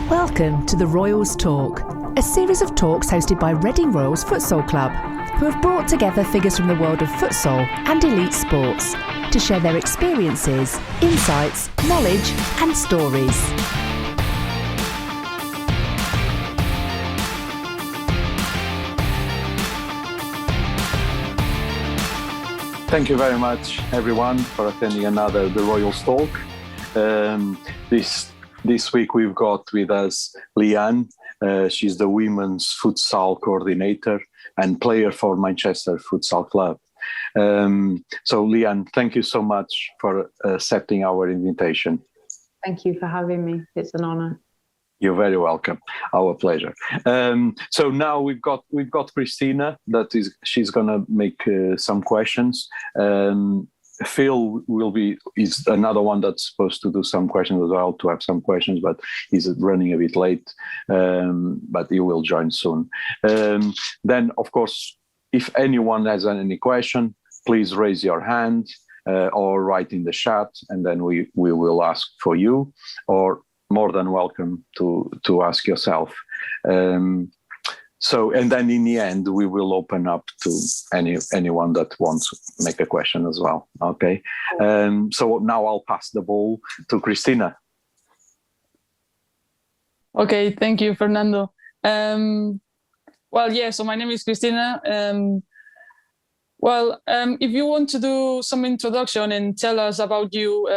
Welcome to the Royals Talk, a series of talks hosted by Reading Royals Futsal Club, who have brought together figures from the world of futsal and elite sports to share their experiences, insights, knowledge and stories. Thank you very much, everyone, for attending another The Royals Talk. This week we've got with us Leanne. She's the Women's Futsal Coordinator and player for Manchester Futsal Club. So Leanne, thank you so much for accepting our invitation. Thank you for having me. It's an honor. You're very welcome. Our pleasure. So now we've got Christina. She's gonna make some questions. Phil is another one that's supposed to do some questions as well, to have some questions, but he's running a bit late. But he will join soon. Then, of course, if anyone has any question, please raise your hand or write in the chat, and then we will ask for you, or more than welcome to ask yourself. And then in the end, we will open up to anyone that wants to make a question as well. Okay. So now I'll pass the ball to Christina. Okay, thank you, Fernando. So my name is Christina. If you want to do some introduction and tell us about you,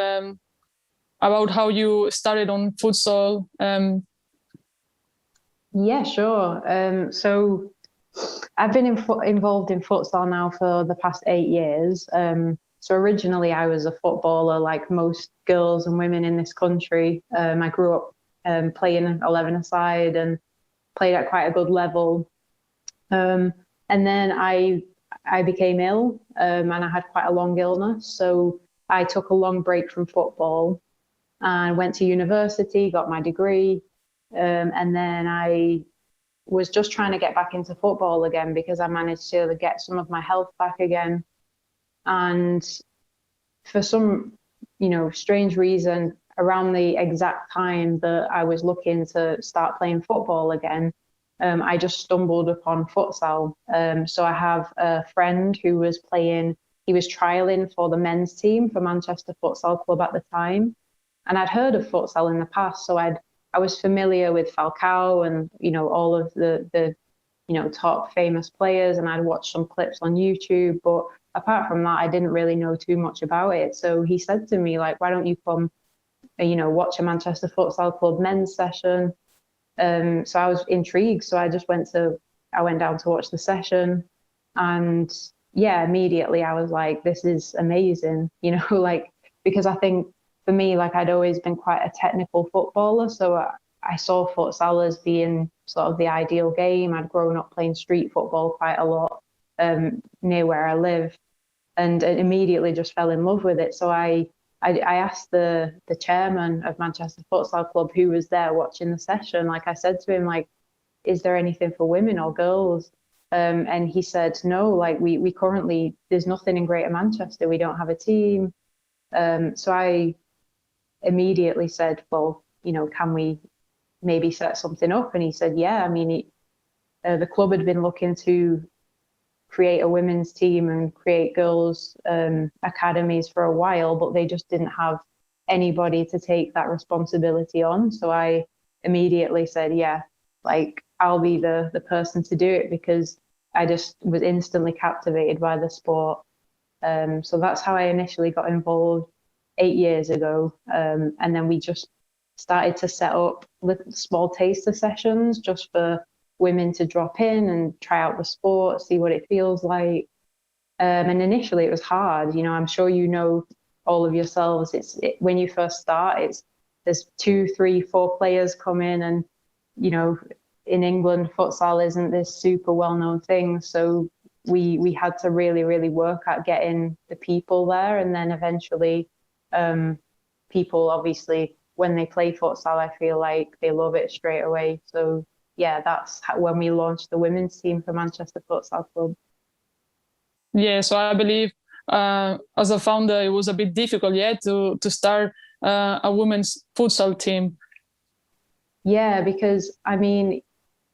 about how you started on futsal. Yeah, sure. So I've been involved in futsal now for the past 8 years. So originally I was a footballer like most girls and women in this country. I grew up playing 11-a-side and played at quite a good level. And then I became ill and I had quite a long illness. So I took a long break from football and went to university, got my degree. And then I was just trying to get back into football again because I managed to get some of my health back again. And for some, strange reason, around the exact time that I was looking to start playing football again, I just stumbled upon futsal. So I have a friend who was he was trialing for the men's team for Manchester Futsal Club at the time. And I'd heard of futsal in the past, so I was familiar with Falcao and, all of the top famous players, and I'd watched some clips on YouTube. But apart from that, I didn't really know too much about it. So he said to me, like, why don't you come, watch a Manchester Futsal Club men's session? So I was intrigued. So I went down to watch the session. And yeah, immediately I was like, this is amazing, because I think, for me, I'd always been quite a technical footballer, so I saw futsal as being sort of the ideal game. I'd grown up playing street football quite a lot near where I live, and immediately just fell in love with it. So I asked the chairman of Manchester Futsal Club, who was there watching the session, I said to him, is there anything for women or girls? And he said, no, we currently, there's nothing in Greater Manchester. We don't have a team. So I immediately said, well, can we maybe set something up? And he said, yeah. I mean, the club had been looking to create a women's team and create girls' academies for a while, but they just didn't have anybody to take that responsibility on. So I immediately said, yeah, I'll be the person to do it, because I just was instantly captivated by the sport. So that's how I initially got involved 8 years ago. And then we just started to set up little small taster sessions just for women to drop in and try out the sport, see what it feels like. And initially it was hard. I'm sure all of yourselves, when you first start, there's 2, 3, 4 players come in, and, in England, futsal isn't this super well-known thing. So we had to really, really work at getting the people there. And then eventually people, obviously, when they play futsal, I feel like they love it straight away. So yeah, that's when we launched the women's team for Manchester Futsal Club. Yeah, so I believe as a founder, it was a bit difficult to start a women's futsal team. Yeah, because I mean,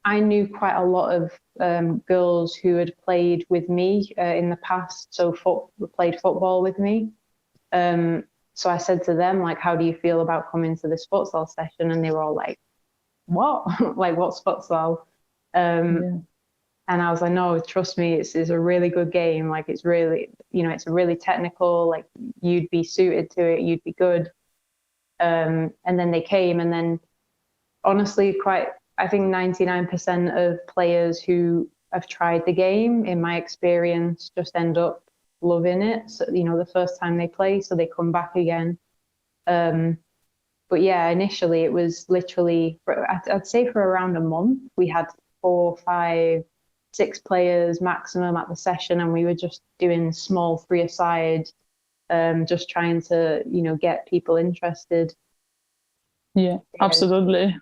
I knew quite a lot of girls who had played with me in the past, so played football with me. Um, so I said to them, like, how do you feel about coming to this futsal session? And they were all like, what? Like, what's futsal? Yeah. And I was like, no, trust me, it's a really good game. Like, it's really, it's a really technical, like, you'd be suited to it, you'd be good. And then they came, and then honestly, I think 99% of players who have tried the game, in my experience, just end up loving it. So, the first time they play, so they come back again. But yeah, initially it was literally, I'd say for around a month, we had 4, 5, 6 players maximum at the session, and we were just doing small 3-a-side, just trying to, get people interested. Yeah, absolutely.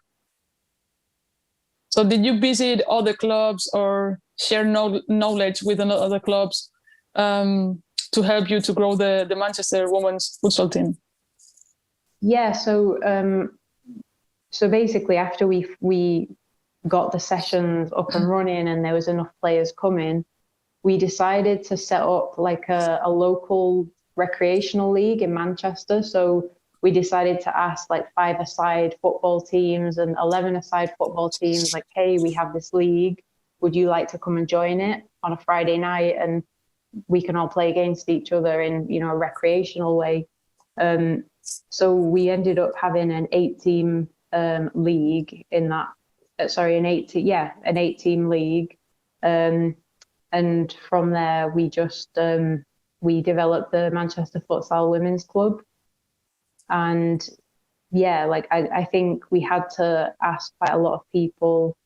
So did you visit other clubs or share knowledge with other clubs to help you to grow the Manchester women's futsal team? Yeah, so basically after we got the sessions up and running and there was enough players coming, we decided to set up like a local recreational league in Manchester. So we decided to ask like 5-a-side football teams and 11-a-side football teams, like, hey, we have this league. Would you like to come and join it on a Friday night? And we can all play against each other in, a recreational way. So we ended up having an 8-team league in that. An 8-team league. And from there, we just we developed the Manchester Futsal Women's Club. And yeah, like I think we had to ask quite a lot of people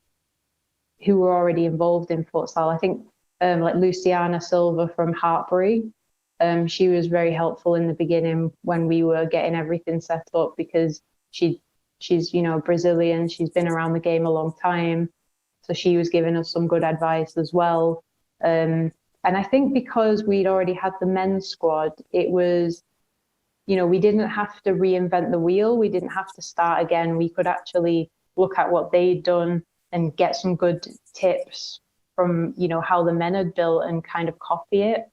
who were already involved in futsal. I think like Luciana Silva from Hartbury, she was very helpful in the beginning when we were getting everything set up, because she's Brazilian. She's been around the game a long time, so she was giving us some good advice as well. And I think because we'd already had the men's squad, it was, we didn't have to reinvent the wheel. We didn't have to start again. We could actually look at what they'd done and get some good tips from, how the men had built and kind of copy it.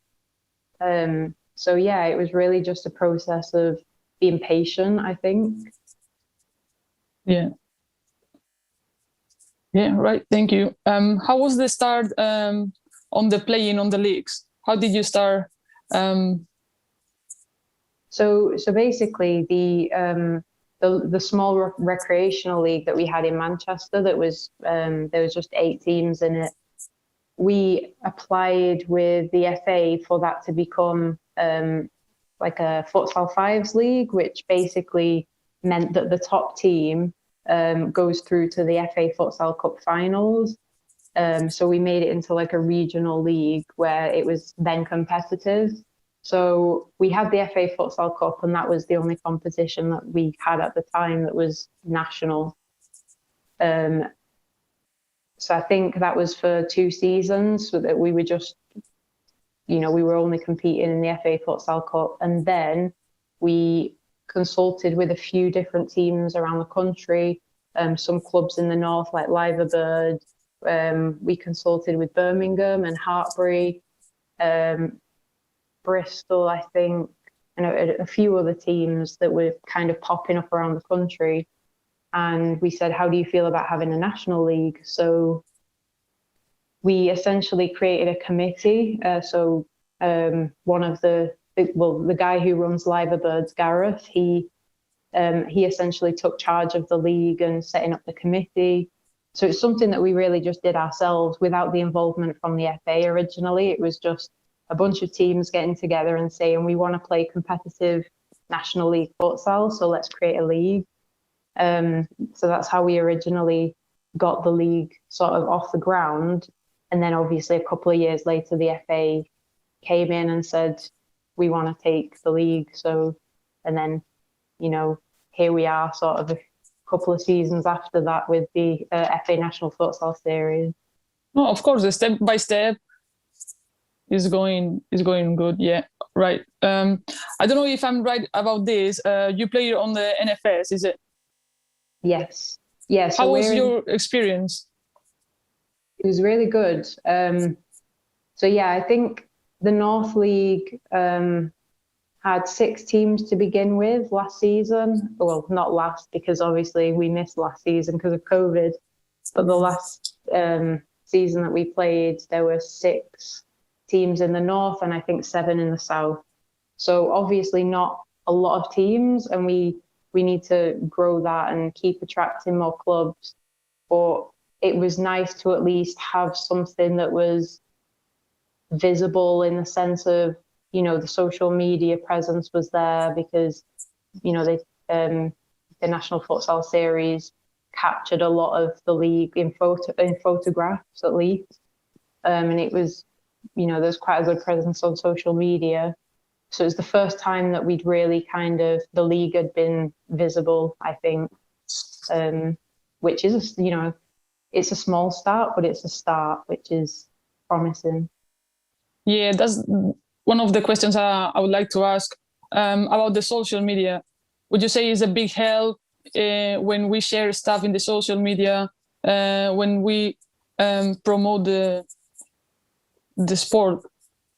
So yeah, it was really just a process of being patient, I think. Yeah. Yeah, right. Thank you. How was the start on the playing on the leagues? How did you start? So basically, the small recreational league that we had in Manchester, that was there was just 8 teams in it. We applied with the FA for that to become like a futsal fives league, which basically meant that the top team goes through to the FA Futsal Cup finals. So we made it into like a regional league where it was then competitive. So we had the FA Futsal Cup, and that was the only competition that we had at the time that was national. So I think that was for 2 seasons, so that we were just, we were only competing in the FA Futsal Cup. And then we consulted with a few different teams around the country, some clubs in the north like Liverbird. We consulted with Birmingham and Hartbury, Bristol, I think, and a few other teams that were kind of popping up around the country. And we said, how do you feel about having a national league? So we essentially created a committee. One of the guy who runs Liverbird, Skarratt, he essentially took charge of the league and setting up the committee. So it's something that we really just did ourselves without the involvement from the FA originally. It was just a bunch of teams getting together and saying, we want to play competitive National League futsal, so let's create a league. So that's how we originally got the league sort of off the ground. And then obviously a couple of years later, the FA came in and said, we want to take the league. So, and then, here we are sort of a couple of seasons after that with the FA National Futsal Series. No, of course, the step by step is going good. Yeah, right. I don't know if I'm right about this. You play on the NFS, is it? Yes. Yeah. So how was your experience? It was really good. So yeah, I think the North League had 6 teams to begin with last season. Well, not last, because obviously we missed last season because of COVID. But the last season that we played, there were 6 teams in the North and I think 7 in the South. So obviously not a lot of teams, and we need to grow that and keep attracting more clubs. But it was nice to at least have something that was visible in the sense of, you know, the social media presence was there because, you know, the National Futsal Series captured a lot of the league in photographs at least, and it was, you know, there's quite a good presence on social media. So it was the first time that we'd really the league had been visible, I think, which is, you know, it's a small start, but it's a start, which is promising. Yeah, that's one of the questions I would like to ask about the social media. Would you say is a big help when we share stuff in the social media, when we promote the sport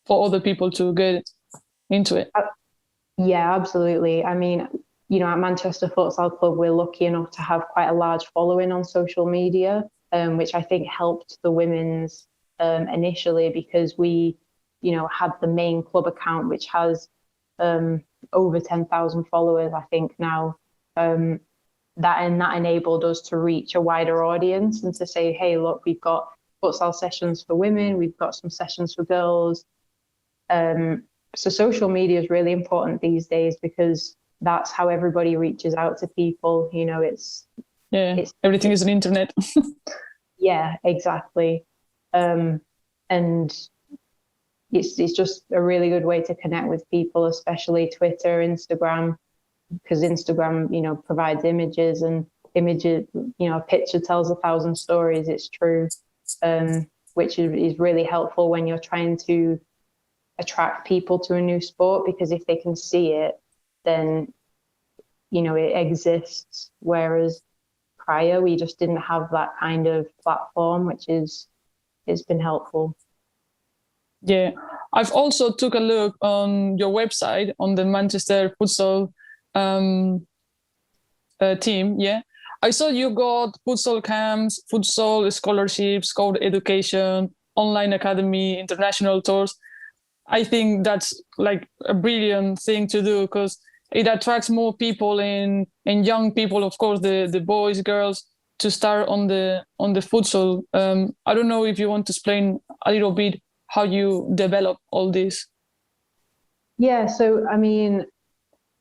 for other people to get into it? Yeah, absolutely. I mean, you know, at Manchester Futsal Club, we're lucky enough to have quite a large following on social media, which I think helped the women's initially, because we, you know, had the main club account, which has over 10,000 followers, I think now. That enabled us to reach a wider audience and to say, hey, look, we've got futsal sessions for women, we've got some sessions for girls. So social media is really important these days because that's how everybody reaches out to people. You know, everything is on internet. Yeah, exactly. And it's just a really good way to connect with people, especially Twitter, Instagram, because Instagram, you know, provides images, you know, a picture tells 1,000 stories. It's true, which is really helpful when you're trying to attract people to a new sport, because if they can see it, then, you know, it exists. Whereas prior, we just didn't have that kind of platform, which has been helpful. Yeah, I've also took a look on your website on the Manchester Futsal team. Yeah, I saw you got futsal camps, futsal scholarships, code education, online academy, international tours. I think that's like a brilliant thing to do because it attracts more people and young people, of course, the boys, girls, to start on the futsal. I don't know if you want to explain a little bit how you develop all this. Yeah, so I mean,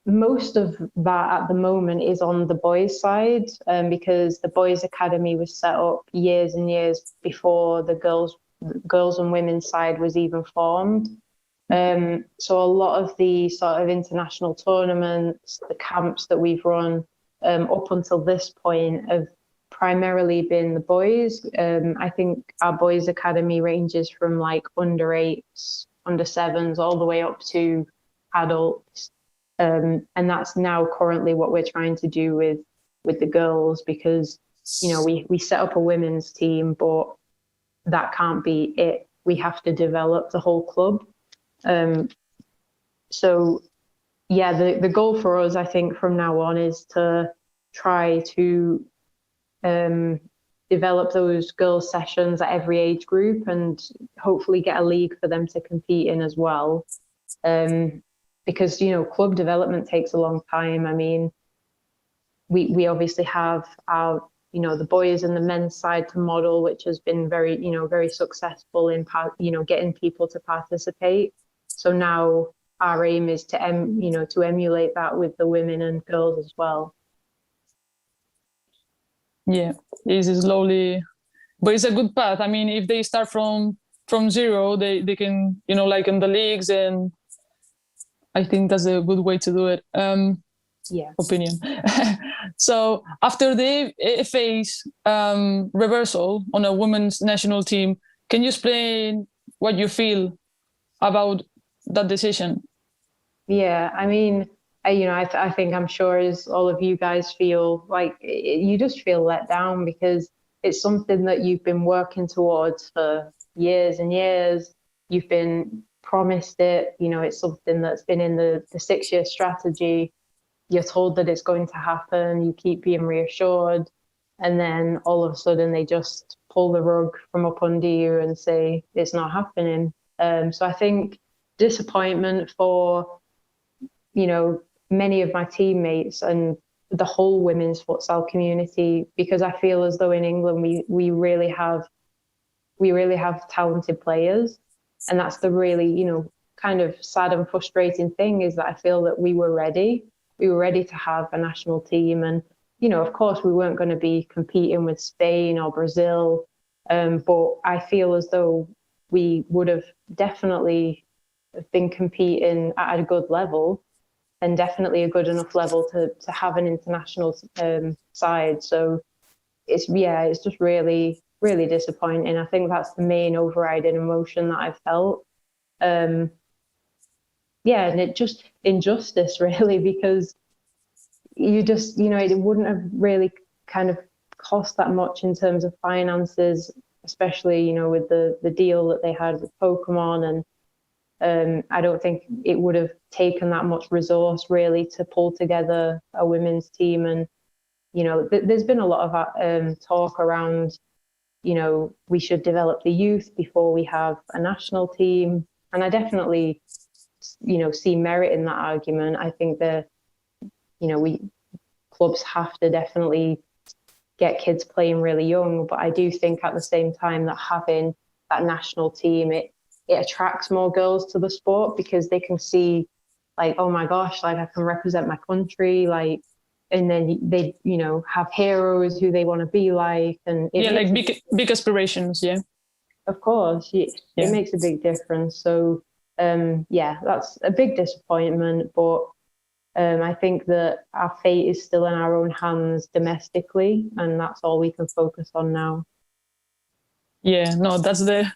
most of that at the moment is on the boys' side, because the boys' academy was set up years and years before the girls and women's side was even formed. So a lot of the sort of international tournaments, the camps that we've run up until this point have primarily been the boys. I think our boys' academy ranges from like under 8s, under 7s, all the way up to adults. And that's now currently what we're trying to do with the girls, because, you know, we set up a women's team, but that can't be it. We have to develop the whole club. So yeah, the goal for us, I think, from now on is to try to develop those girls' sessions at every age group and hopefully get a league for them to compete in as well. Because, you know, club development takes a long time. I mean, we obviously have our, you know, the boys and the men's side to model, which has been very, you know, very successful in, you know, getting people to participate. So now our aim is to, you know, to emulate that with the women and girls as well. Yeah, it's slowly, but it's a good path. I mean, if they start from zero, they can, you know, like in the leagues, and I think that's a good way to do it. Yeah. Opinion. So after the FA's reversal on a women's national team, can you explain what you feel about that decision? Yeah, I mean, I think I'm sure as all of you guys feel like you just feel let down because it's something that you've been working towards for years and years. You've been promised it, it's something that's been in the 6-year strategy. You're told that it's going to happen. You keep being reassured. And then all of a sudden they just pull the rug from up under you and say it's not happening. So I think disappointment for, many of my teammates and the whole women's futsal community, because I feel as though in England we really have talented players, and that's the really kind of sad and frustrating thing is that I feel that we were ready to have a national team, and of course we weren't going to be competing with Spain or Brazil, but I feel as though we would have definitely been competing at a good level. And definitely a good enough level to have an international side. So it's just really, really disappointing. I think that's the main overriding emotion that I've felt. And it just injustice really, because you just, it wouldn't have really kind of cost that much in terms of finances, especially, with the deal that they had with Pokemon, and I don't think it would have taken that much resource really to pull together a women's team. And, there's been a lot of talk around, we should develop the youth before we have a national team. And I definitely, see merit in that argument. I think that, clubs have to definitely get kids playing really young. But I do think at the same time that having that national team, it attracts more girls to the sport because they can see like, oh my gosh, like I can represent my country, like, and then they, have heroes who they want to be like. And like big aspirations. Yeah. Of course. It makes a big difference. So, that's a big disappointment, but I think that our fate is still in our own hands domestically, and that's all we can focus on now. Yeah, no, that's the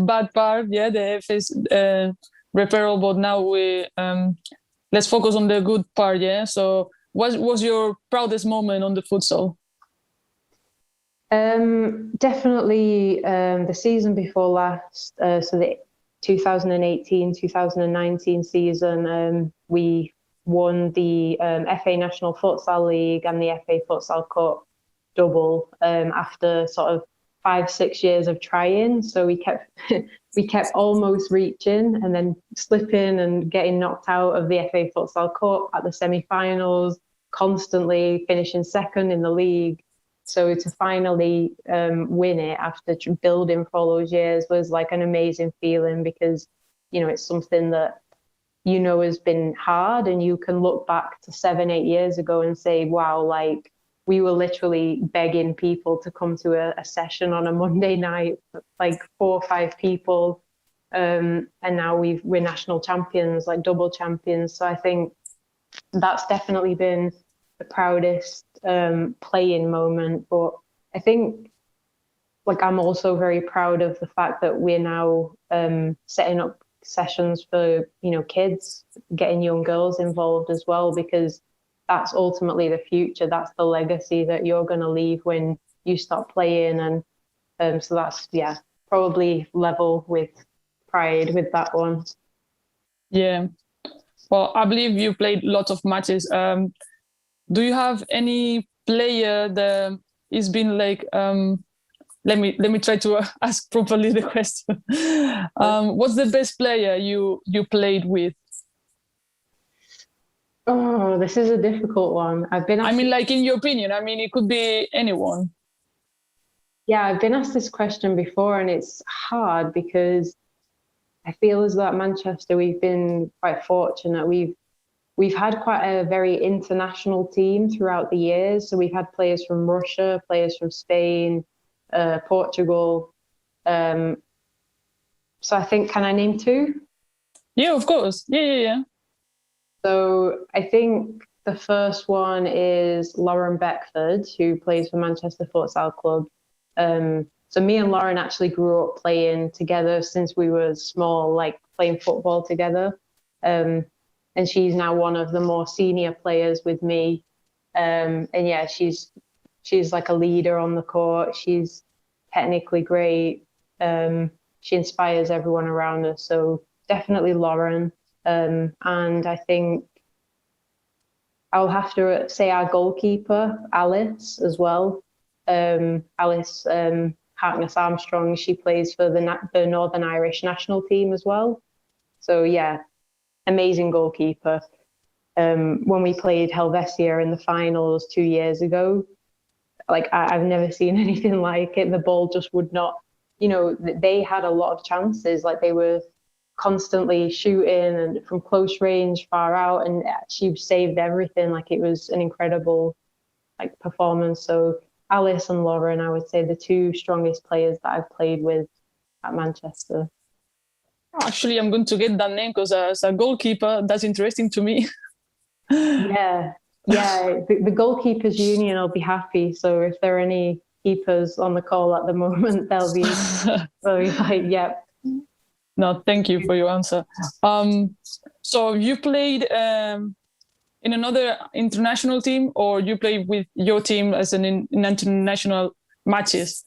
bad part. Yeah, the FA is repairable, but now we let's focus on the good part. Yeah. So, what was your proudest moment on the futsal? Definitely the season before last. So the 2018-2019 season, we won the FA National Futsal League and the FA Futsal Cup double after sort of 5-6 years of trying. So we kept almost reaching and then slipping and getting knocked out of the FA Futsal Cup at the semi-finals, constantly finishing second in the league. So to finally win it after building for all those years was like an amazing feeling, because it's something that has been hard, and you can look back to 7-8 years ago and say, wow, like we were literally begging people to come to a session on a Monday night, like 4 or 5 people. And now we're national champions, like double champions. So I think that's definitely been the proudest playing moment. But I think like I'm also very proud of the fact that we're now setting up sessions for, kids, getting young girls involved as well, because that's ultimately the future. That's the legacy that you're going to leave when you stop playing. And so that's, probably level with pride with that one. Yeah. Well, I believe you played lots of matches. Do you have any player that has been like, let me try to ask properly the question. What's the best player you played with? Oh, this is a difficult one. Like in your opinion, it could be anyone. Yeah, I've been asked this question before, and it's hard because I feel as though at Manchester we've been quite fortunate. We've had quite a very international team throughout the years. So we've had players from Russia, players from Spain, Portugal. So I think, can I name 2? Yeah, of course. Yeah. So I think the first one is Lauren Beckford, who plays for Manchester Futsal Club. So me and Lauren actually grew up playing together since we were small, like playing football together. and she's now one of the more senior players with me. And yeah, she's like a leader on the court. She's technically great. She inspires everyone around her. So definitely Lauren. And I think I'll have to say our goalkeeper, Alice, as well. Alice Harkness Armstrong, she plays for the Northern Irish national team as well. So yeah, amazing goalkeeper. When we played Helvetia in the finals 2 years ago, like I've never seen anything like it. The ball just would not, they had a lot of chances. Like they were constantly shooting and from close range, far out, and she saved everything. Like it was an incredible like performance. So Alice and Lauren, I would say the two strongest players that I've played with at Manchester. Actually, I'm going to get that name because as a goalkeeper, that's interesting to me. Yeah. The goalkeepers union will be happy. So if there are any keepers on the call at the moment, they'll be like, yeah. No, thank you for your answer. So you played in another international team, or you played with your team as in international matches?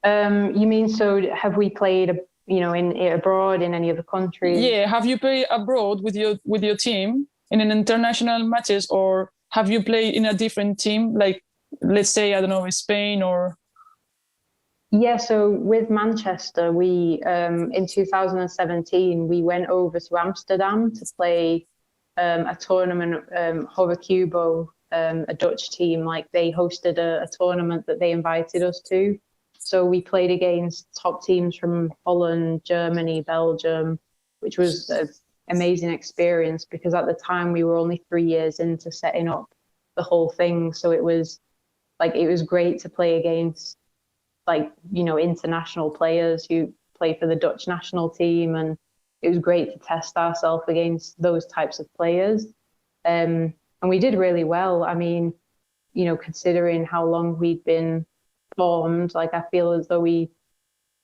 You mean, so have we played, in abroad in any other countries? Yeah, have you played abroad with your team in an international matches, or have you played in a different team, like let's say, I don't know, Spain or? Yeah, so with Manchester, we in 2017 we went over to Amsterdam to play a tournament, Horecubo, a Dutch team. Like they hosted a tournament that they invited us to. So we played against top teams from Holland, Germany, Belgium, which was an amazing experience because at the time we were only 3 years into setting up the whole thing. So it was great to play against international players who play for the Dutch national team. And it was great to test ourselves against those types of players. And we did really well. I mean, considering how long we'd been formed, like I feel as though we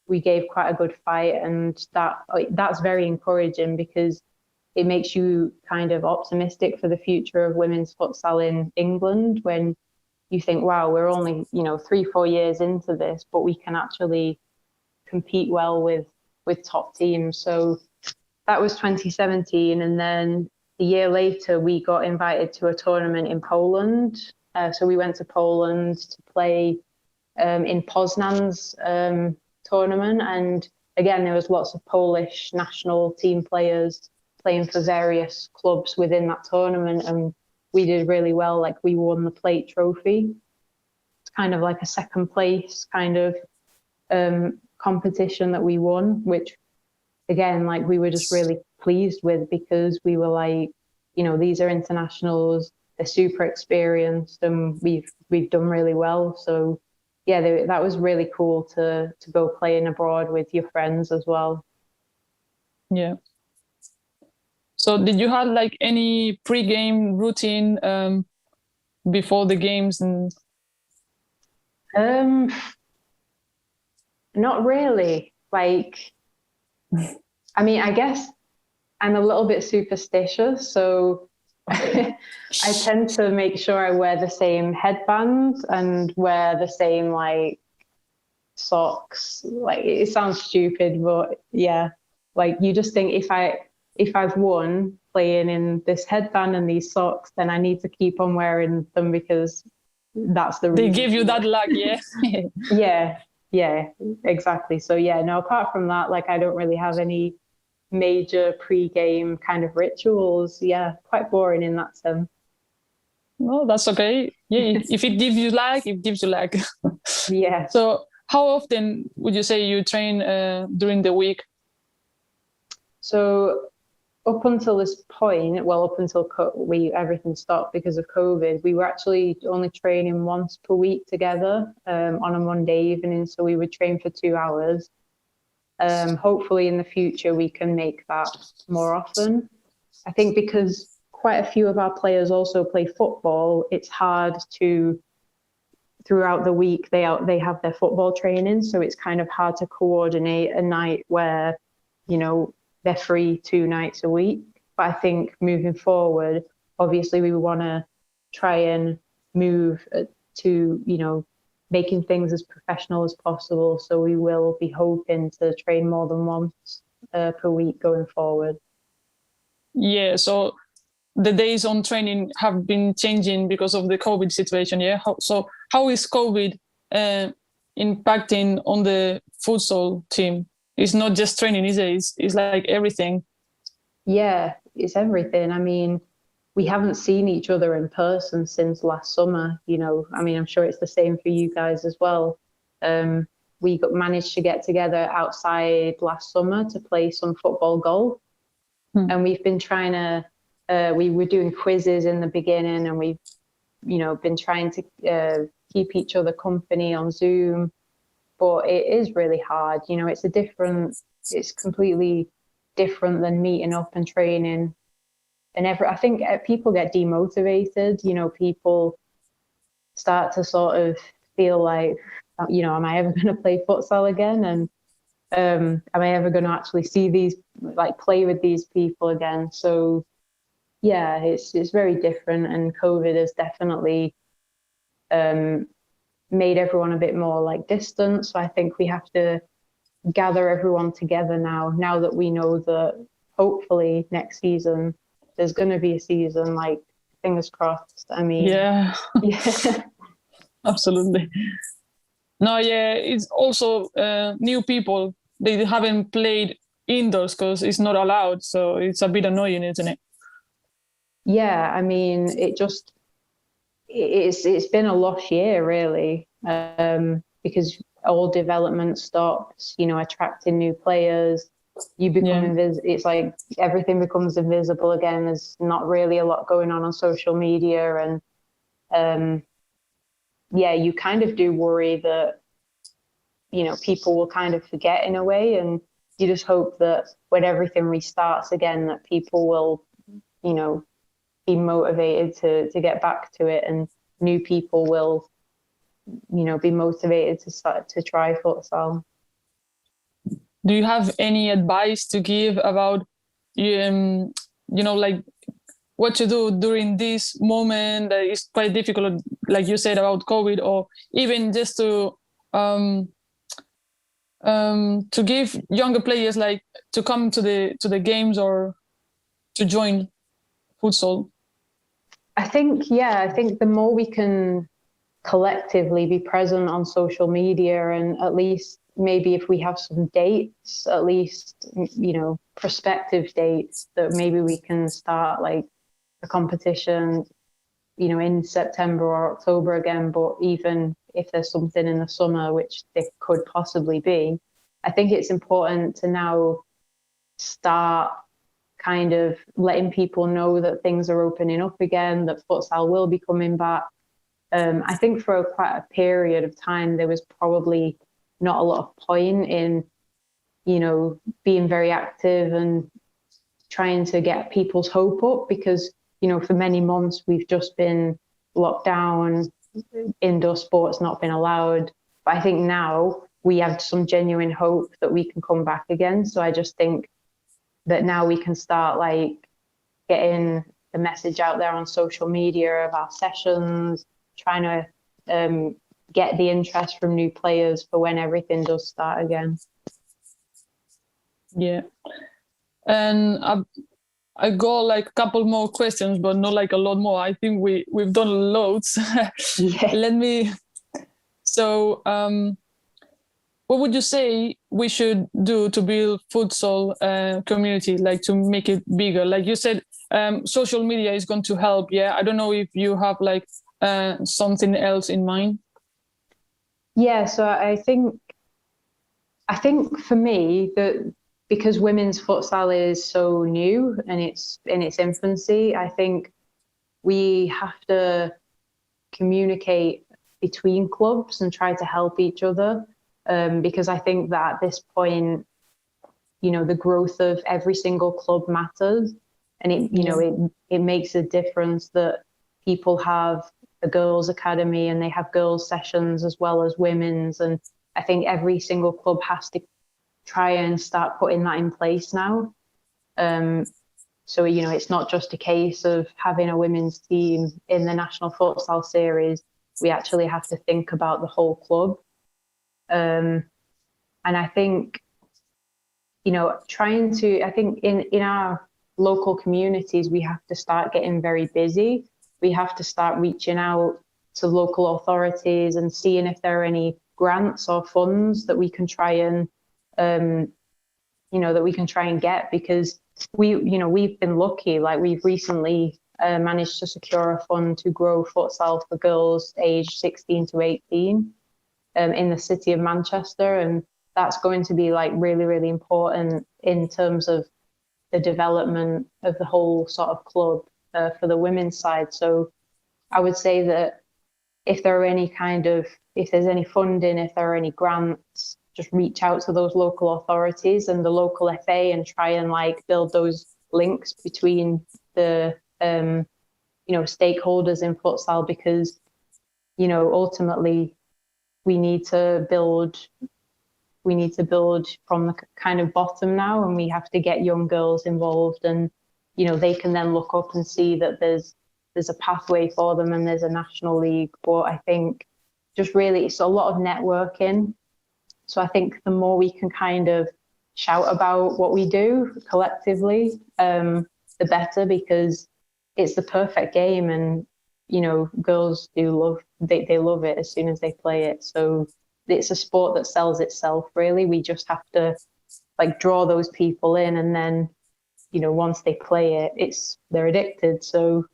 gave quite a good fight, and that's very encouraging because it makes you kind of optimistic for the future of women's futsal in England when you think, wow, we're only 3-4 years into this, but we can actually compete well with top teams. So that was 2017, and then a year later we got invited to a tournament in Poland. So we went to Poland to play in Poznan's tournament, and again there was lots of Polish national team players playing for various clubs within that tournament, and we did really well. Like we won the plate trophy. It's kind of like a second place kind of competition that we won, which again, like we were just really pleased with because we were like, these are internationals, they're super experienced, and we've done really well. So yeah, that was really cool to go playing abroad with your friends as well. Yeah. So did you have like any pre-game routine before the games? And not really. Like, I mean, I guess I'm a little bit superstitious, so I tend to make sure I wear the same headband and wear the same like socks. Like it sounds stupid, but yeah, like you just think if I've won playing in this headband and these socks, then I need to keep on wearing them because that's the reason. They give you that luck, yeah. yeah, exactly. So yeah, no, apart from that, like I don't really have any major pre-game kind of rituals. Yeah, quite boring in that sense. No, that's okay. Yeah, if it gives you luck, it gives you luck. Yeah. So how often would you say you train during the week? So up until this point, well, up until everything stopped because of COVID, we were actually only training once per week together on a Monday evening. So we would train for 2 hours. Hopefully in the future, we can make that more often. I think because quite a few of our players also play football, it's hard to, throughout the week, they have their football training. So it's kind of hard to coordinate a night where, they're free 2 nights a week. But I think moving forward, obviously we want to try and move to, you know, making things as professional as possible. So we will be hoping to train more than once per week going forward. Yeah, so the days on training have been changing because of the COVID situation. Yeah. How is COVID impacting on the futsal team? It's not just training, is it? It's like everything. Yeah, it's everything. I mean, we haven't seen each other in person since last summer. You know, I mean, I'm sure it's the same for you guys as well. We managed to get together outside last summer to play some football golf. And we've been trying to, we were doing quizzes in the beginning, and we've, you know, been trying to keep each other company on Zoom. But it is really hard. You know, it's completely different than meeting up and training. And I think people get demotivated. You know, people start to sort of feel like, you know, am I ever going to play futsal again? And am I ever going to actually see play with these people again? So yeah, it's very different, and COVID has definitely made everyone a bit more like distant. So I think we have to gather everyone together now that we know that hopefully next season there's going to be a season, like, fingers crossed. I mean, yeah. Absolutely. No, yeah, it's also new people. They haven't played indoors because it's not allowed. So it's a bit annoying, isn't it? Yeah, I mean, it's been a lost year, really, because all development stops, you know, attracting new players. You become it's like everything becomes invisible again. There's not really a lot going on social media, and yeah, you kind of do worry that, you know, people will kind of forget in a way, and you just hope that when everything restarts again, that people will, you know, be motivated to get back to it, and new people will, you know, be motivated to try futsal. Do you have any advice to give about, you know, like what to do during this moment that is quite difficult, like you said about COVID, or even just to give younger players like to come to the games or to join futsal? I think the more we can collectively be present on social media, and at least maybe if we have some dates, at least, you know, prospective dates, that maybe we can start like a competition, you know, in September or October again. But even if there's something in the summer, which there could possibly be, I think it's important to now start kind of letting people know that things are opening up again, that futsal will be coming back. I think for quite a period of time, there was probably not a lot of point in, you know, being very active and trying to get people's hope up, because, you know, for many months we've just been locked down, indoor sports not been allowed. But I think now we have some genuine hope that we can come back again. So I just think that now we can start like getting the message out there on social media of our sessions, trying to get the interest from new players for when everything does start again. Yeah. And I got like a couple more questions, but not like a lot more. I think we've done loads. Yeah. So what would you say we should do to build futsal community, like to make it bigger? Like you said, social media is going to help. Yeah. I don't know if you have like something else in mind. Yeah. So I think for me that, because women's futsal is so new and it's in its infancy, I think we have to communicate between clubs and try to help each other. Because I think that at this point, you know, the growth of every single club matters, and it makes a difference that people have a girls' academy and they have girls' sessions as well as women's, and I think every single club has to try and start putting that in place now. So, it's not just a case of having a women's team in the National Futsal Series. We actually have to think about the whole club. And I think, I think in our local communities, we have to start getting very busy. We have to start reaching out to local authorities and seeing if there are any grants or funds that we can try and, get, because we've been lucky. Like, we've recently managed to secure a fund to grow futsal for girls aged 16 to 18 in the city of Manchester. And that's going to be like really, really important in terms of the development of the whole sort of club for the women's side. So I would say that if there's any funding, if there are any grants, just reach out to those local authorities and the local FA and try and build those links between the stakeholders in futsal, because ultimately we need to build from the kind of bottom now, and we have to get young girls involved, and they can then look up and see that there's a pathway for them and there's a national league. But I think just really it's a lot of networking. So I think the more we can kind of shout about what we do collectively, the better, because it's the perfect game, and girls do they love it as soon as they play it. So it's a sport that sells itself, really. We just have to draw those people in, and then once they play it, they're addicted. So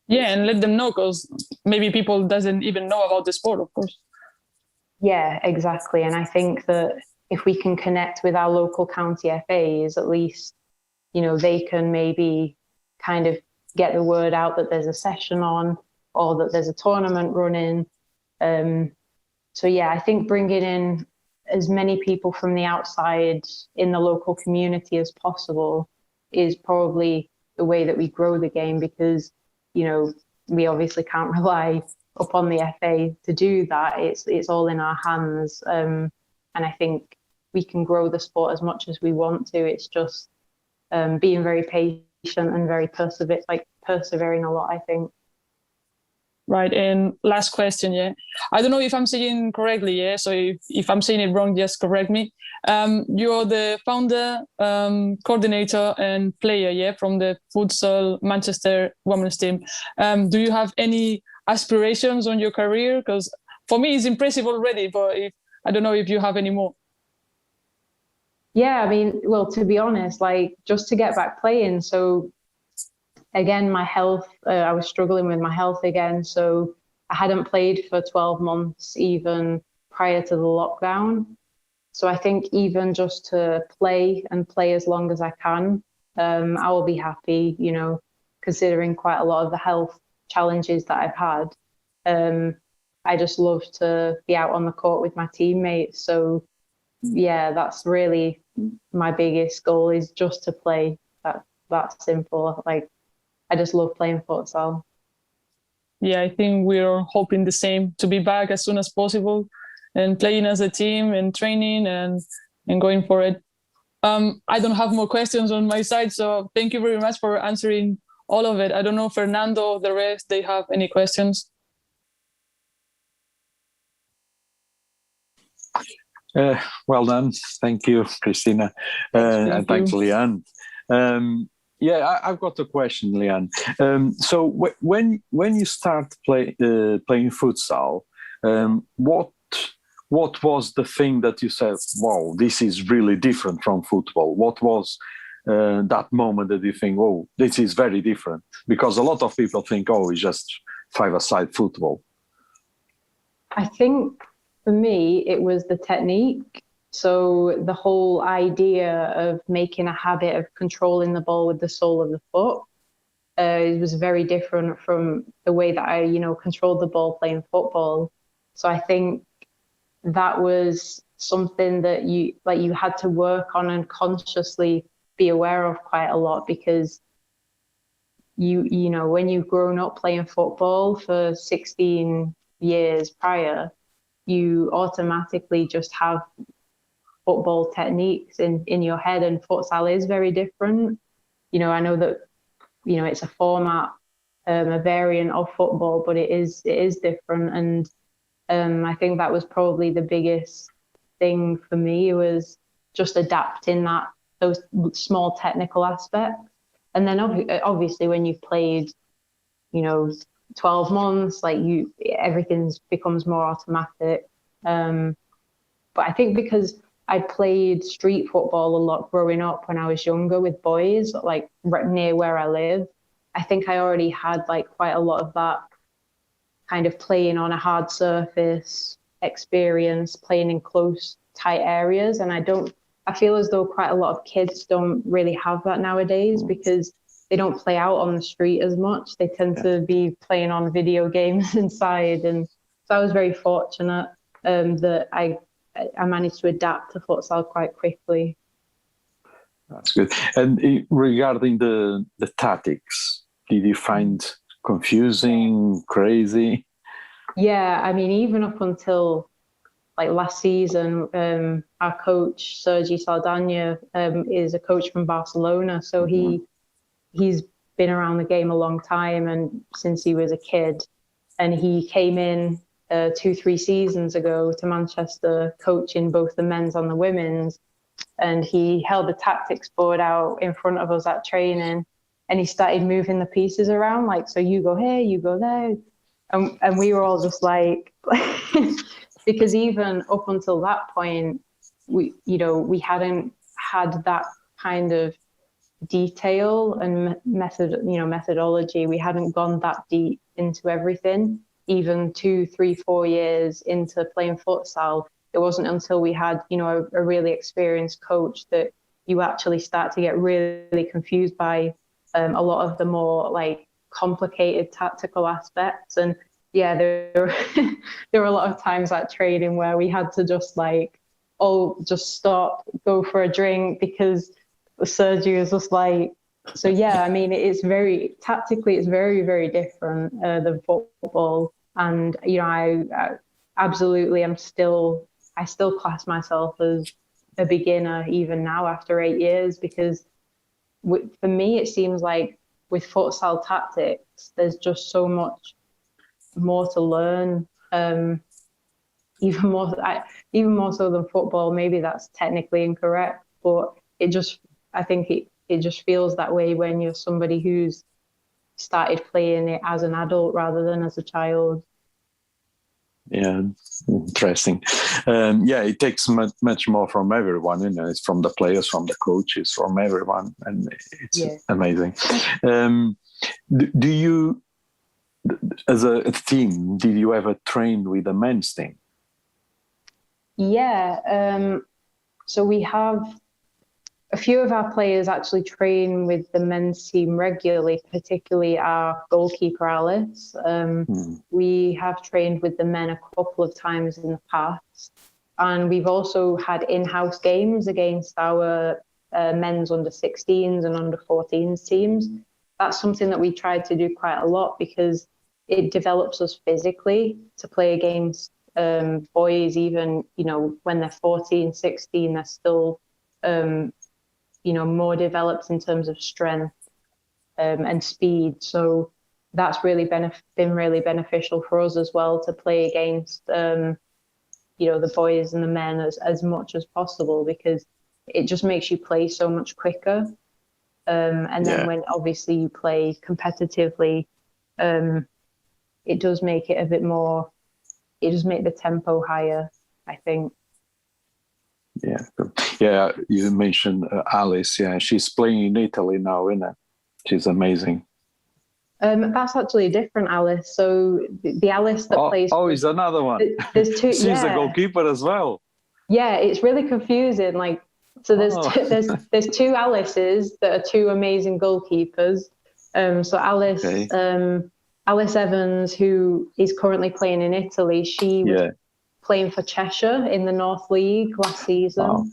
yeah, and let them know, because maybe people doesn't even know about the sport, of course. Yeah, exactly. And I think that if we can connect with our local county FAs, at least they can maybe kind of get the word out that there's a session on, or that there's a tournament running. So yeah, I think bringing in as many people from the outside in the local community as possible is probably the way that we grow the game, because we obviously can't rely upon the FA to do that. It's all in our hands, and I think we can grow the sport as much as we want to. It's just being very patient and very persevering a lot, I think. Right. And last question, yeah. I don't know if I'm saying correctly, yeah. So if I'm saying it wrong, just correct me. You're the founder, coordinator, and player, yeah, from the Futsal Manchester women's team. Do you have any aspirations on your career? Because for me, it's impressive already, but I don't know if you have any more. Yeah, I mean, well, to be honest, just to get back playing. So again, my health, I was struggling with my health again. So I hadn't played for 12 months, even prior to the lockdown. So I think even just to play as long as I can, I will be happy, considering quite a lot of the health challenges that I've had. I just love to be out on the court with my teammates. So yeah, that's really my biggest goal, is just to play. That's simple. I just love playing futsal. Yeah, I think we're hoping the same, to be back as soon as possible and playing as a team and training and going for it. I don't have more questions on my side, so thank you very much for answering all of it. I don't know, Fernando, the rest, they have any questions? Well done. Thank you, Christina. And thanks, Leanne. Yeah, I've got a question, Leanne. So when you start playing futsal, what was the thing that you said, wow, this is really different from football? What was that moment that you think, oh, this is very different? Because a lot of people think, oh, it's just five-a-side football. I think for me, it was the technique. So the whole idea of making a habit of controlling the ball with the sole of the foot, it was very different from the way that I, controlled the ball playing football. So I think that was something that you had to work on and consciously be aware of quite a lot, because when you've grown up playing football for 16 years prior, you automatically just have football techniques in your head, and futsal is very different. I know that, it's a format, a variant of football, but it is different. And I think that was probably the biggest thing for me, was just adapting those small technical aspects. And then obviously when you've played, 12 months, like everything becomes more automatic. But I think because I played street football a lot growing up when I was younger with boys, like right near where I live, I think I already had like quite a lot of that kind of playing on a hard surface experience, playing in close, tight areas. And I feel as though quite a lot of kids don't really have that nowadays, because they don't play out on the street as much. They tend to be playing on video games inside. And so I was very fortunate that I managed to adapt to futsal quite quickly. That's good. And regarding the tactics, did you find confusing, crazy? Yeah, I mean, even up until like last season, our coach Sergi Saldana is a coach from Barcelona, so he's been around the game a long time, and since he was a kid, and he came in 2-3 seasons ago to Manchester, coaching both the men's and the women's, and he held the tactics board out in front of us at training, and he started moving the pieces around, like, so you go here, you go there, and we were all just like, because even up until that point, we hadn't had that kind of detail and methodology. We hadn't gone that deep into everything. Even 2, 3, 4 years into playing futsal, it wasn't until we had, a really experienced coach that you actually start to get really confused by a lot of the more like complicated tactical aspects. And yeah, there were a lot of times at training where we had to just just stop, go for a drink, because Sergio was just like, so yeah, I mean, it's very very different than football. And I absolutely I still class myself as a beginner even now after 8 years, because for me it seems like with futsal tactics there's just so much more to learn, even more so than football. Maybe that's technically incorrect, but I think it just feels that way when you're somebody who's started playing it as an adult rather than as a child. Yeah, interesting. It takes much more from everyone. It's from the players, from the coaches, from everyone, and it's amazing. Do you, as a team, did you ever train with the men's team? Yeah, so we have a few of our players actually train with the men's team regularly, particularly our goalkeeper, Alice. We have trained with the men a couple of times in the past. And we've also had in-house games against our men's under 16s and under 14s teams. That's something that we tried to do quite a lot, because it develops us physically to play against boys, even, when they're 14, 16, they're still more developed in terms of strength and speed. So that's really been really beneficial for us as well, to play against the boys and the men as much as possible, because it just makes you play so much quicker. And then when obviously you play competitively, it does make it a bit more, it does make the tempo higher, I think. Yeah, you mentioned Alice. Yeah, she's playing in Italy now, isn't it? She's amazing. That's actually a different Alice. So the Alice that plays. Oh, is another one. There's two. She's the goalkeeper as well. Yeah, it's really confusing. Like, so there's two Alices that are two amazing goalkeepers. So Alice, Alice Evans, who is currently playing in Italy, she was playing for Cheshire in the North League last season.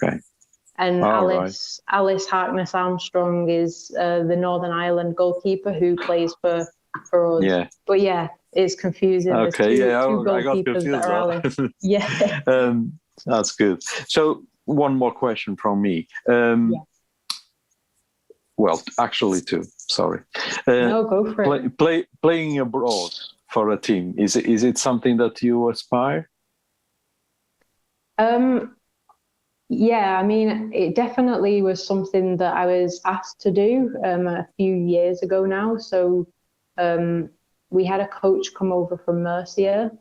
And Alice Harkness Armstrong is the Northern Ireland goalkeeper who plays for us. Yeah. But yeah, it's confusing. Okay, There's two goalkeepers that are Alice. Yeah. That's good. So one more question from me. well, actually two. Sorry. No, go for it. Playing abroad for a team, is it something that you aspire? Yeah, I mean, it definitely was something that I was asked to do a few years ago now. So we had a coach come over from Murcia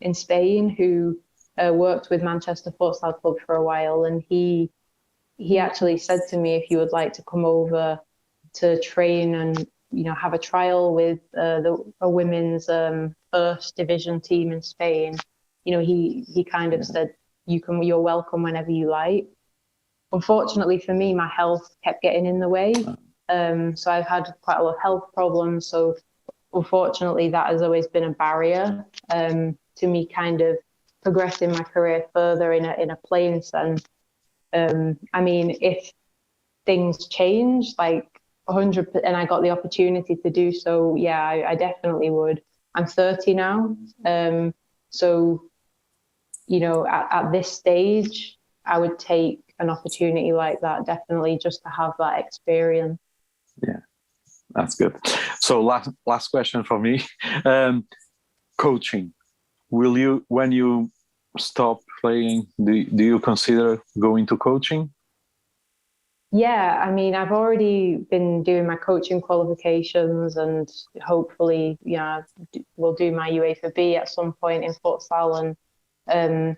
in Spain who worked with Manchester Futsal Club for a while, and he actually said to me, if you would like to come over to train and have a trial with a women's first division team in Spain, he kind of said, you're welcome whenever you like. Unfortunately for me, my health kept getting in the way. So I've had quite a lot of health problems. So unfortunately, that has always been a barrier to me kind of progressing my career further in a playing sense. I mean, if things change, like 100%, and I got the opportunity to do so, yeah, I definitely would. I'm 30 now. So, at this stage, I would take an opportunity like that, definitely, just to have that experience. Yeah, that's good. So last question for me. Coaching. Will you, when you stop playing, do you consider going to coaching? Yeah, I mean, I've already been doing my coaching qualifications, and hopefully, we'll do my UEFA B at some point in futsal. And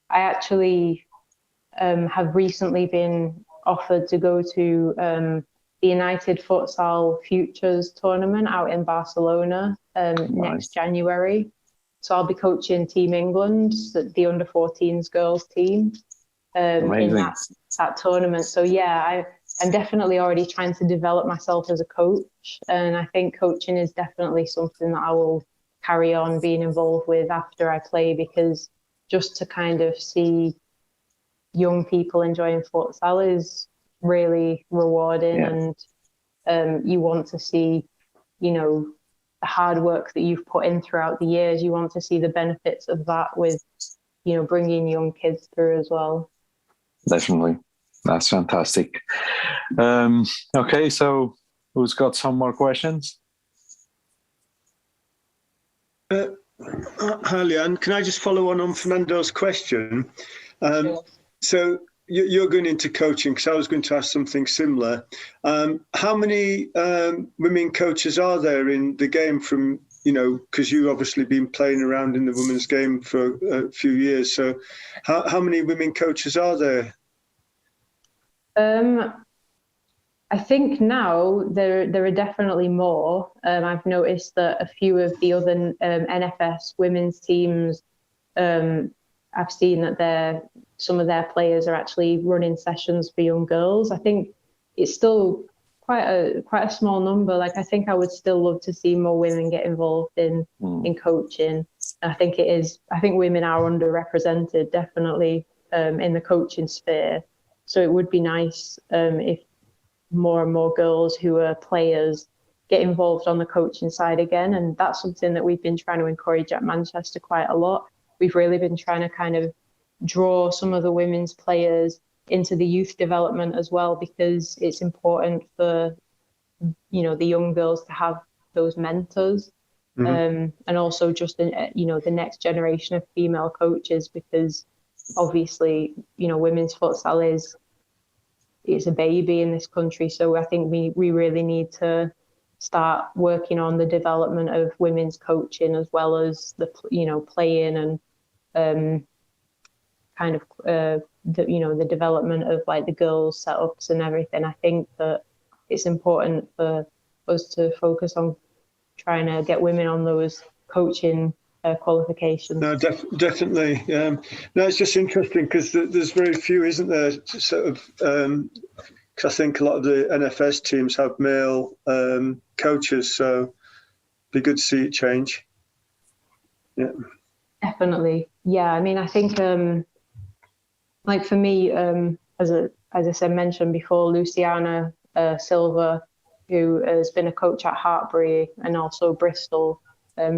I actually have recently been offered to go to the United Futsal Futures tournament out in Barcelona next January. So I'll be coaching Team England, the under-14s girls team, in that tournament. So yeah, I'm definitely already trying to develop myself as a coach, and I think coaching is definitely something that I will carry on being involved with after I play, because just to kind of see young people enjoying futsal is really rewarding. Yeah. And you want to see, the hard work that you've put in throughout the years. You want to see the benefits of that with, bringing young kids through as well. Definitely. That's fantastic. Okay, so who's got some more questions? Hi, Leanne. Can I just follow on Fernando's question? Sure. So you're going into coaching, because I was going to ask something similar. How many women coaches are there in the game from, because you've obviously been playing around in the women's game for a few years. So how many women coaches are there? I think now there are definitely more. I've noticed that a few of the other NFS women's teams, I've seen that some of their players are actually running sessions for young girls. I think it's still quite a small number. Like, I think I would still love to see more women get involved in coaching. I think women are underrepresented, definitely, in the coaching sphere. So it would be nice if more and more girls who are players get involved on the coaching side again. And that's something that we've been trying to encourage at Manchester quite a lot. We've really been trying to kind of draw some of the women's players into the youth development as well, because it's important for, the young girls to have those mentors. And also just, the next generation of female coaches, because obviously, women's futsal it's a baby in this country. So I think we really need to start working on the development of women's coaching, as well as the, playing and kind of, the development of like the girls' setups and everything. I think that it's important for us to focus on trying to get women on those coaching qualifications. No, definitely. No, it's just interesting because there's very few, isn't there? Sort of, because I think a lot of the NFS teams have male coaches, so it'd be good to see it change. Yeah, definitely. Yeah, I mean, I think like for me, as I said, mentioned before, Luciana Silva, who has been a coach at Hartbury and also Bristol.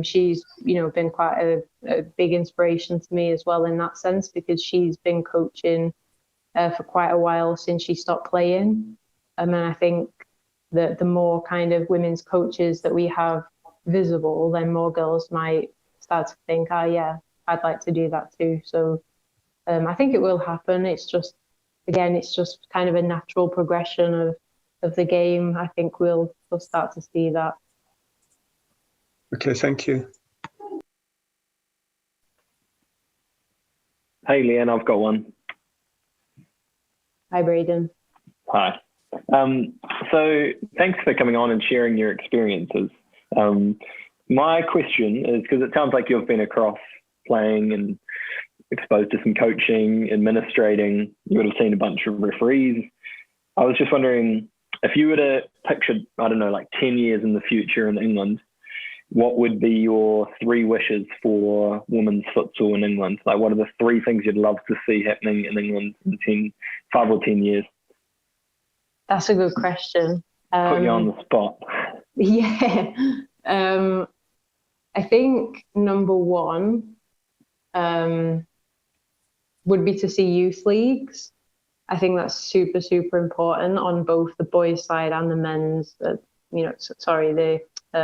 She's, been quite a big inspiration to me as well in that sense, because she's been coaching for quite a while since she stopped playing. And I think the more kind of women's coaches that we have visible, then more girls might start to think, oh yeah, I'd like to do that too. So I think it will happen. It's just, again, it's just kind of a natural progression of the game. I think we'll start to see that. Okay, thank you. Hey, Leanne, I've got one. Hi, Braden. Hi. So thanks for coming on and sharing your experiences. My question is, because it sounds like you've been across playing and exposed to some coaching, administrating, you would have seen a bunch of referees. I was just wondering, if you were to picture, I don't know, like 10 years in the future in England, what would be your 3 wishes for women's futsal in England? Like, what are the 3 things you'd love to see happening in England in 5 or 10 years? That's a good question. Put you on the spot. Yeah. I think number 1 would be to see youth leagues. I think that's super, super important on both the boys' side and the men's, the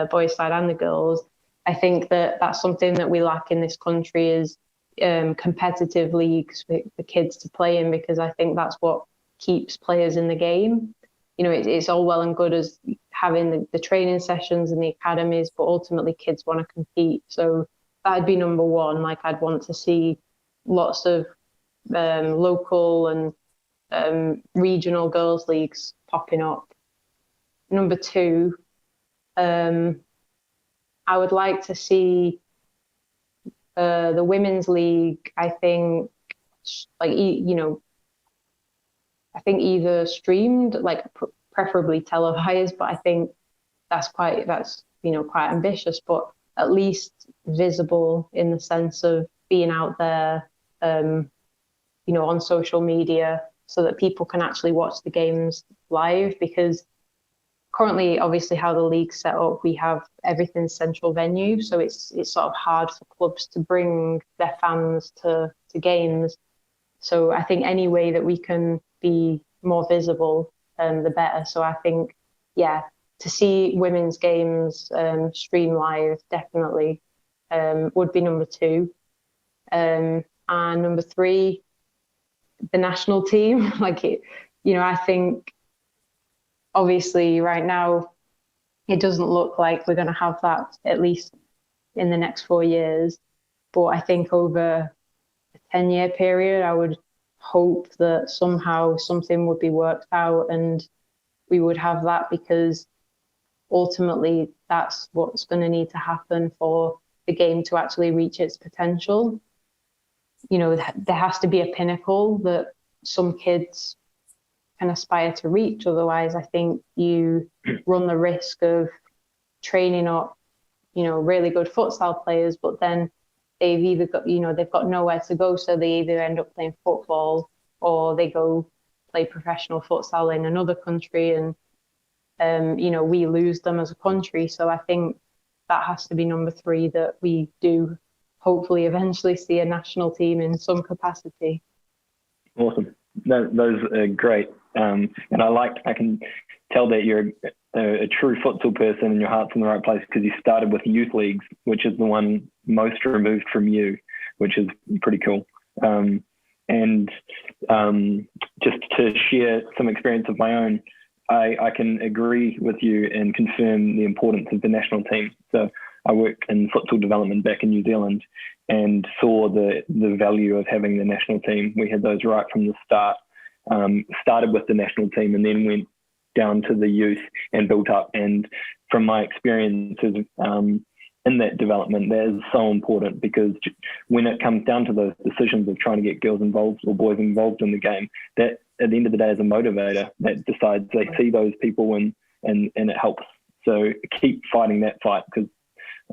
boys' side and the girls. I think that that's something that we lack in this country is competitive leagues for the kids to play in, because I think that's what keeps players in the game. You know, it's all well and good as having the training sessions and the academies, but ultimately kids want to compete. So that'd be number 1. Like, I'd want to see lots of local and regional girls leagues popping up. Number 2, I would like to see the women's league, I think, like, I think either streamed, like preferably televised, but I think that's quite ambitious, but at least visible in the sense of being out there, on social media, so that people can actually watch the games live. Because currently, obviously, how the league's set up, we have everything central venue, so it's sort of hard for clubs to bring their fans to games. So I think any way that we can be more visible, the better. So I think, yeah, to see women's games stream live definitely would be number 2. And number 3, the national team. I think obviously right now it doesn't look like we're going to have that, at least in the next 4 years. But I think over a 10-year period, I would hope that somehow something would be worked out and we would have that, because ultimately that's what's going to need to happen for the game to actually reach its potential. You know, there has to be a pinnacle that some kids can aspire to reach. Otherwise, I think you run the risk of training up, really good futsal players, but then they've either got, they've got nowhere to go. So they either end up playing football or they go play professional futsal in another country, and, we lose them as a country. So I think that has to be number 3, that we do hopefully eventually see a national team in some capacity. Awesome. Those are great. And I can tell that you're a true futsal person and your heart's in the right place, because you started with youth leagues, which is the one most removed from you, which is pretty cool. And just to share some experience of my own, I can agree with you and confirm the importance of the national team. So I worked in futsal development back in New Zealand and saw the value of having the national team. We had those right from the start. Started with the national team and then went down to the youth and built up. And from my experiences in that development, that is so important, because when it comes down to those decisions of trying to get girls involved or boys involved in the game, that at the end of the day is a motivator that decides they see those people and it helps. So keep fighting that fight, because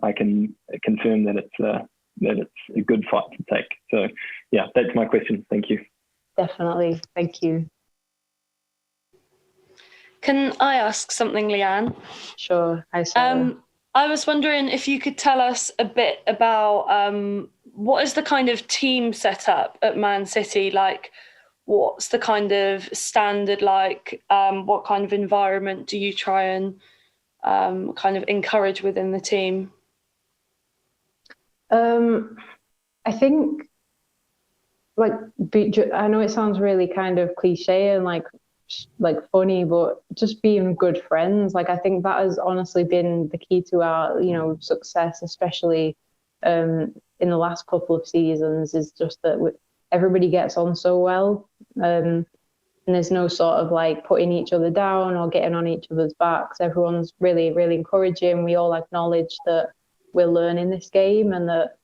I can confirm that it's a good fight to take. So yeah, that's my question. Thank you. Definitely. Thank you. Can I ask something, Leanne? Sure. Hi, Sarah. I was wondering if you could tell us a bit about what is the kind of team setup at Man City? Like, what's the kind of standard like? What kind of environment do you try and kind of encourage within the team? I think, like, I know it sounds really kind of cliche and like funny, but just being good friends, like I think that has honestly been the key to our, you know, success, especially in the last couple of seasons, is just that everybody gets on so well, and there's no sort of like putting each other down or getting on each other's backs. Everyone's really, really encouraging. We all acknowledge that we're learning this game and that,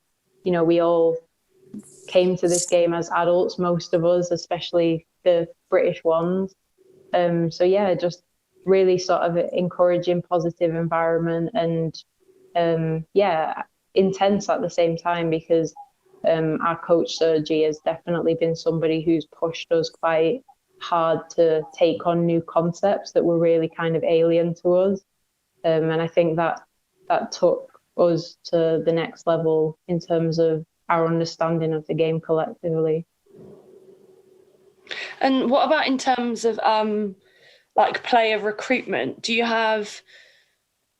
you know, we all came to this game as adults, most of us, especially the British ones. So yeah, just really sort of encouraging, positive environment, and yeah, intense at the same time, because our coach Sergi has definitely been somebody who's pushed us quite hard to take on new concepts that were really kind of alien to us, and I think that took us to the next level in terms of our understanding of the game collectively. And what about in terms of like player recruitment? Do you have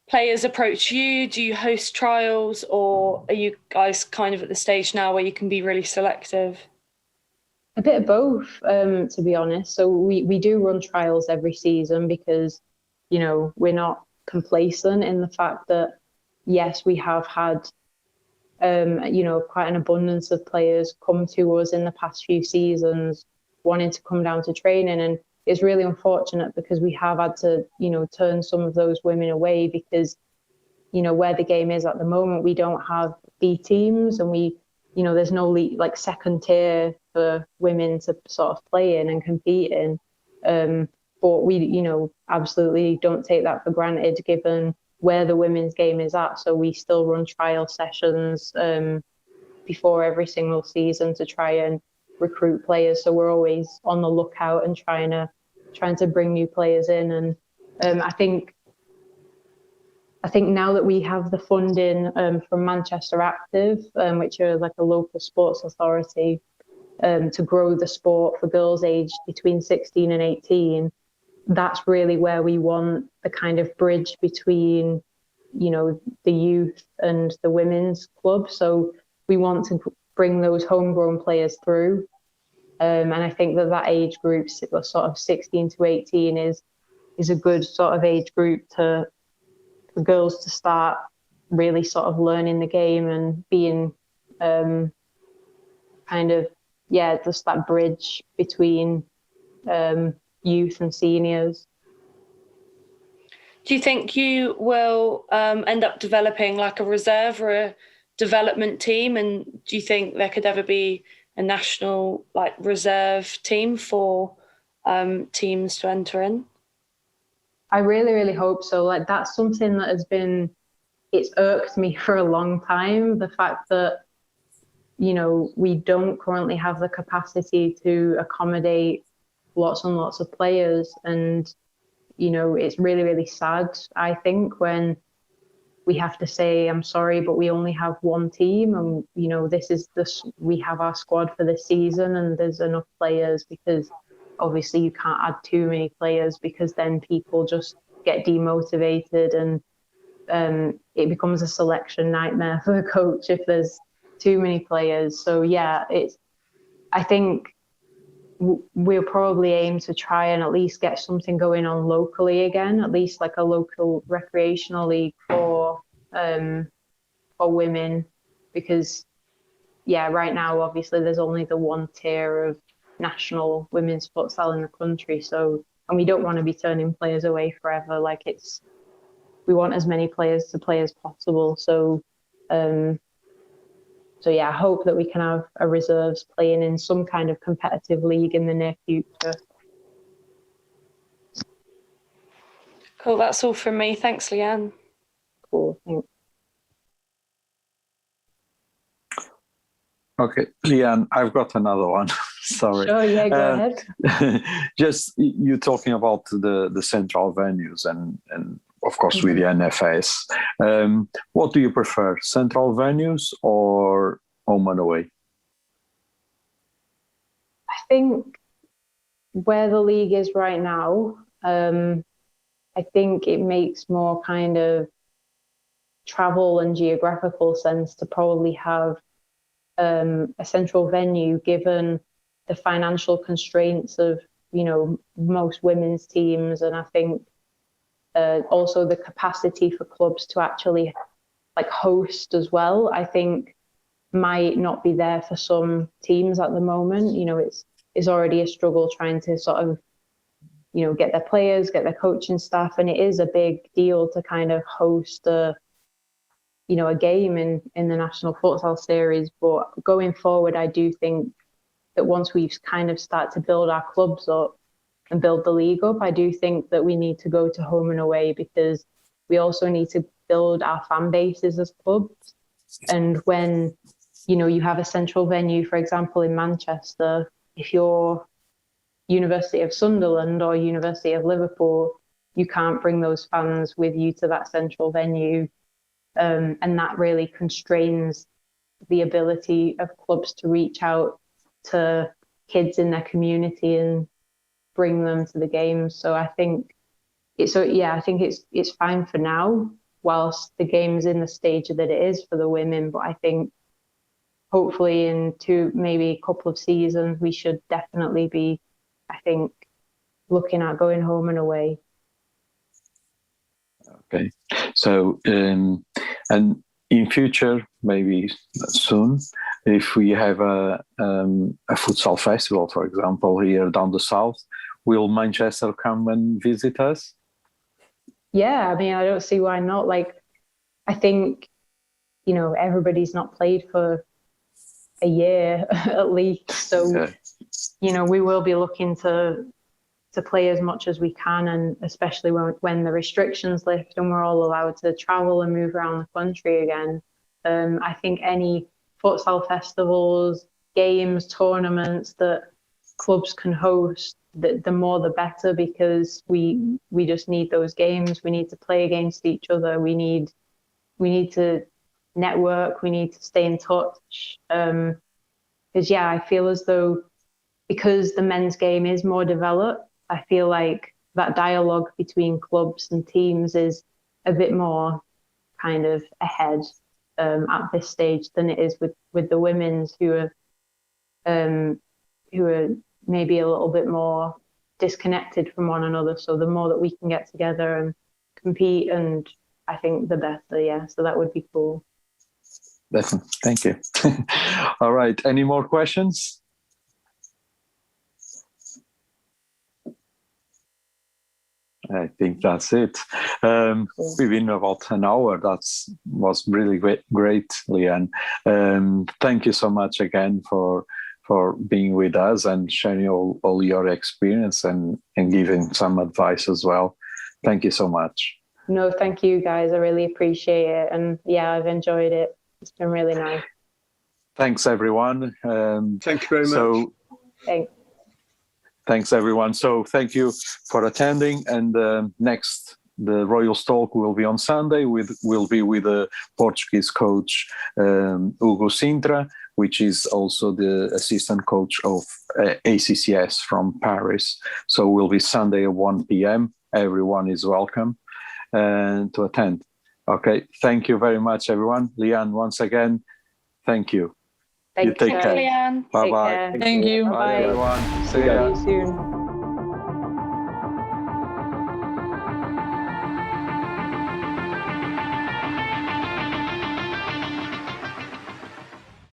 players approach you? Do you host trials, or are you guys kind of at the stage now where you can be really selective? A bit of both, to be honest. So we do run trials every season because, you know, we're not complacent in the fact that, yes, we have had, you know, quite an abundance of players come to us in the past few seasons wanting to come down to training. And it's really unfortunate because we have had to, you know, turn some of those women away because, you know, where the game is at the moment, we don't have B teams, and we, you know, there's no like second tier for women to sort of play in and compete in. But we, you know, absolutely don't take that for granted given where the women's game is at. So we still run trial sessions before every single season to try and recruit players. So we're always on the lookout and trying to bring new players in. And I think now that we have the funding from Manchester Active, which are like a local sports authority, to grow the sport for girls aged between 16 and 18, that's really where we want the kind of bridge between, you know, the youth and the women's club. So we want to bring those homegrown players through. And I think that age group, sort of 16 to 18, is a good sort of age group for girls to start really sort of learning the game and being kind of, yeah, just that bridge between youth and seniors. Do you think you will end up developing like a reserve or a development team? And do you think there could ever be a national like reserve team for teams to enter in? I really, really hope so. Like, that's something that it's irked me for a long time. The fact that, you know, we don't currently have the capacity to accommodate lots and lots of players. And, you know, it's really, really sad, I think, when we have to say, I'm sorry, but we only have one team. And, you know, we have our squad for this season and there's enough players, because obviously you can't add too many players because then people just get demotivated and it becomes a selection nightmare for the coach if there's too many players. So yeah, I think we'll probably aim to try and at least get something going on locally again, at least like a local recreational league for women, because yeah, right now obviously there's only the one tier of national women's futsal in the country. So, and we don't want to be turning players away forever. Like, we want as many players to play as possible. So yeah, I hope that we can have a reserves playing in some kind of competitive league in the near future. Cool, that's all from me. Thanks, Leanne. Cool, thanks. Okay, Leanne, I've got another one. Sorry. Sure, yeah, go ahead. Just you talking about the central venues and of course with the NFS. What do you prefer, central venues or home and away? I think where the league is right now, I think it makes more kind of travel and geographical sense to probably have a central venue, given the financial constraints of, you know, most women's teams. And I think also the capacity for clubs to actually like host as well, I think might not be there for some teams at the moment. You know, it's already a struggle trying to sort of, you know, get their players, get their coaching staff, and it is a big deal to kind of host a game in the National Futsal Series. But going forward, I do think that once we've kind of start to build our clubs up and build the league up, I do think that we need to go to home and away, because we also need to build our fan bases as clubs. And when, you know, you have a central venue, for example, in Manchester, if you're University of Sunderland or University of Liverpool, you can't bring those fans with you to that central venue. And that really constrains the ability of clubs to reach out to kids in their community and bring them to the games. So I think it's fine for now, whilst the game's in the stage that it is for the women. But I think hopefully in maybe a couple of seasons, we should definitely be, I think, looking at going home and away. Okay. So, and in future, maybe soon, if we have a futsal festival, for example, here down the south, will Manchester come and visit us? Yeah, I mean, I don't see why not. Like, I think, you know, everybody's not played for a year at least. So, yeah, you know, we will be looking to play as much as we can, and especially when the restrictions lift and we're all allowed to travel and move around the country again. I think any futsal festivals, games, tournaments that clubs can host, the more the better, because we just need those games. We need to play against each other. We need to network. We need to stay in touch. Because yeah, I feel as though, because the men's game is more developed, I feel like that dialogue between clubs and teams is a bit more kind of ahead at this stage than it is with the women's, who are maybe a little bit more disconnected from one another. So the more that we can get together and compete, and I think the better. Yeah, so that would be cool. Definitely. Thank you. All right. Any more questions? I think that's it. We've been about an hour. That was really great, Leanne. Thank you so much again for being with us and sharing all your experience and giving some advice as well. Thank you so much. No, thank you guys. I really appreciate it. And yeah, I've enjoyed it. It's been really nice. Thanks, everyone. Thank you very much. Thanks, everyone. So thank you for attending. And the Royals Talk will be on Sunday. We'll be with the Portuguese coach, Hugo Sintra, which is also the assistant coach of ACCS from Paris. So we'll be Sunday at 1 p.m. Everyone is welcome to attend. Okay. Thank you very much, everyone. Leanne, once again, thank you. Thank you. Take care, Leanne. Bye-bye. Thank you. Bye, everyone. See you soon.